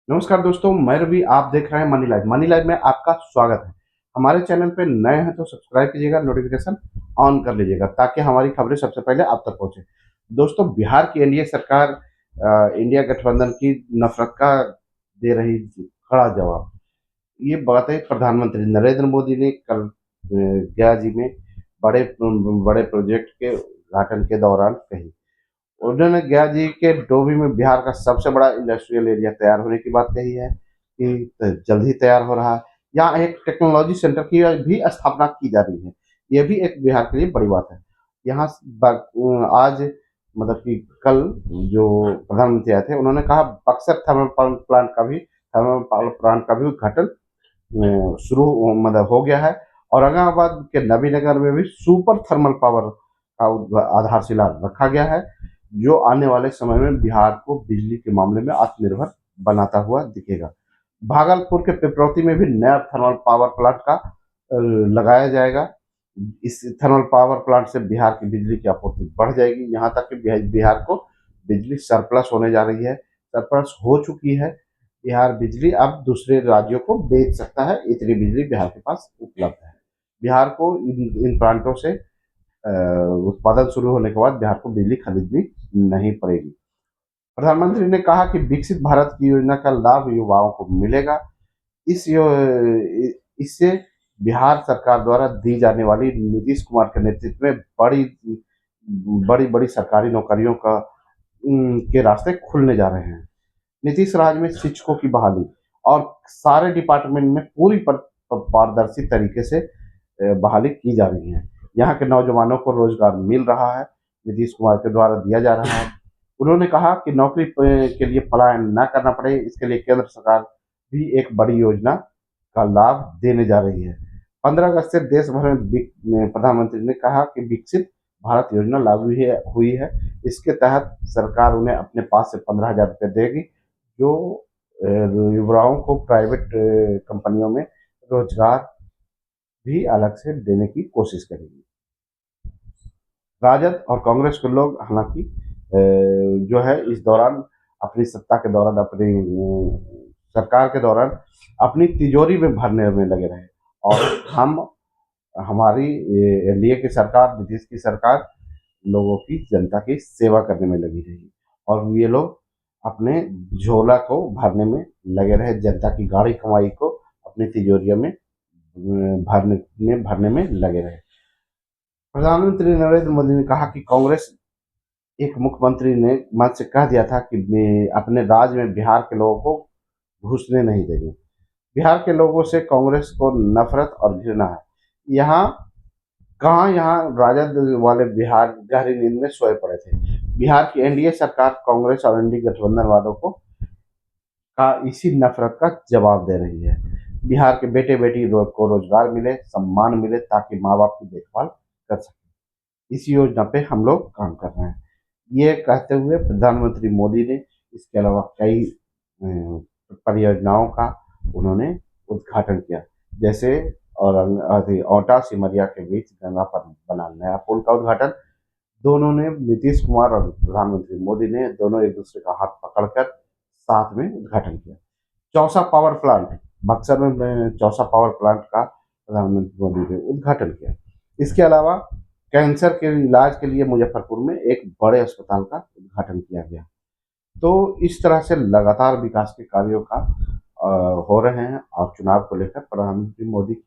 नमस्कार दोस्तों, मैं रवि। आप देख रहे हैं मनी लाइव। मनी लाइव में आपका स्वागत है। हमारे चैनल पे नए हैं तो सब्सक्राइब कीजिएगा, नोटिफिकेशन ऑन कर लीजिएगा ताकि हमारी खबरें सबसे पहले आप तक पहुंचे। दोस्तों, बिहार की एनडीए सरकार इंडिया गठबंधन की नफरत का दे रही कड़ा जवाब। ये बातें प्रधानमंत्री नरेंद्र मोदी ने कल गया जी में बड़े बड़े प्रोजेक्ट के उद्घाटन के दौरान कही। उन्होंने गया जी के डोभी में बिहार का सबसे बड़ा इंडस्ट्रियल एरिया तैयार होने की बात कही है कि जल्द ही तैयार हो रहा है। यहाँ एक टेक्नोलॉजी सेंटर की भी स्थापना की जा रही है। ये भी एक बिहार के लिए बड़ी बात है। यहाँ आज मतलब कि कल जो प्रधानमंत्री आए थे उन्होंने कहा बक्सर थर्मल पावर प्लांट का भी उद्घाटन शुरू मतलब हो गया है। औरंगाबाद के नबीनगर में भी सुपर थर्मल पावर का आधारशिला रखा गया है, जो आने वाले समय में बिहार को बिजली के मामले में आत्मनिर्भर बनाता हुआ दिखेगा। भागलपुर के पिपरौती में भी नया थर्मल पावर प्लांट का लगाया जाएगा। इस थर्मल पावर प्लांट से बिहार की बिजली की आपूर्ति बढ़ जाएगी, यहाँ तक कि बिहार को बिजली सरप्लस होने जा रही है, सरप्लस हो चुकी है। बिहार बिजली अब दूसरे राज्यों को बेच सकता है, इतनी बिजली बिहार के पास उपलब्ध है। बिहार को इन प्लांटों से उत्पादन शुरू होने के बाद बिहार को बिजली खरीदनी नहीं पड़ेगी। प्रधानमंत्री ने कहा कि विकसित भारत की योजना का लाभ युवाओं को मिलेगा। इससे बिहार सरकार द्वारा दी जाने वाली नीतीश कुमार के नेतृत्व में बड़ी बड़ी बड़ी सरकारी नौकरियों का के रास्ते खुलने जा रहे हैं। नीतीश राज में शिक्षकों की बहाली और सारे डिपार्टमेंट में पूरी पारदर्शी तरीके से बहाली की जा रही है। यहाँ के नौजवानों को रोजगार मिल रहा है, नीतीश कुमार के द्वारा दिया जा रहा है। उन्होंने कहा कि नौकरी के लिए पलायन न करना पड़े, इसके लिए केंद्र सरकार भी एक बड़ी योजना का लाभ देने जा रही है। 15 अगस्त से देश भर में प्रधानमंत्री ने कहा कि विकसित भारत योजना लागू हुई है। इसके तहत सरकार उन्हें अपने पास से 15,000 रुपये देगी, जो युवाओं को प्राइवेट कंपनियों में रोजगार भी अलग से देने की कोशिश करेगी। राजद और कांग्रेस के लोग हालांकि जो है इस दौरान अपनी सत्ता के दौरान अपनी सरकार के दौरान अपनी तिजोरी में भरने में लगे रहे, और हम हमारी एनडीए की सरकार, नीतीश की सरकार लोगों की, जनता की सेवा करने में लगी रही, और ये लोग अपने झोला को भरने में लगे रहे, जनता की गाड़ी कमाई को अपनी तिजोरियों में भरने में लगे रहे। प्रधानमंत्री नरेंद्र मोदी ने कहा कि कांग्रेस एक मुख्यमंत्री ने मंच से कह दिया था कि अपने राज्य में बिहार के लोगों को घुसने नहीं देंगे। बिहार के लोगों से कांग्रेस को नफरत और घृणा है। यहाँ यहाँ राजद वाले बिहार गहरी नींद में सोए पड़े थे। बिहार की एनडीए सरकार कांग्रेस और एनडीए गठबंधन वालों का इसी नफरत का जवाब दे रही है। बिहार के बेटे बेटी को रोजगार मिले, सम्मान मिले, ताकि माँ बाप की देखभाल कर सके। इस योजना पे हम लोग काम कर रहे हैं, ये कहते हुए प्रधानमंत्री मोदी ने इसके अलावा कई परियोजनाओं का उन्होंने उद्घाटन किया, जैसे औटा सिमरिया के बीच गंगा पर बना नया पुल का उद्घाटन। दोनों ने, नीतीश कुमार और प्रधानमंत्री मोदी ने दोनों एक दूसरे का हाथ पकड़कर साथ में उद्घाटन किया। चौसा पावर प्लांट, बक्सर में चौसा पावर प्लांट का प्रधानमंत्री मोदी ने उद्घाटन किया। इसके अलावा कैंसर के इलाज के लिए मुजफ्फरपुर में एक बड़े अस्पताल का उद्घाटन किया गया। तो इस तरह से लगातार विकास के कार्यों का हो रहे हैं, और चुनाव को लेकर प्रधानमंत्री मोदी की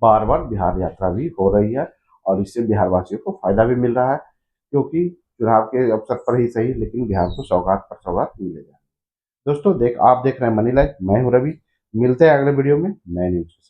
बार बार बिहार यात्रा भी हो रही है, और इससे बिहार वासियों को फायदा भी मिल रहा है, क्योंकि चुनाव के अवसर पर ही सही, लेकिन बिहार को सौगात पर सौगात मिलेगा। दोस्तों, आप देख रहे हैं मनी लाइफ। मैं हूं रवि। मिलते हैं अगले वीडियो में नए न्यूज के साथ।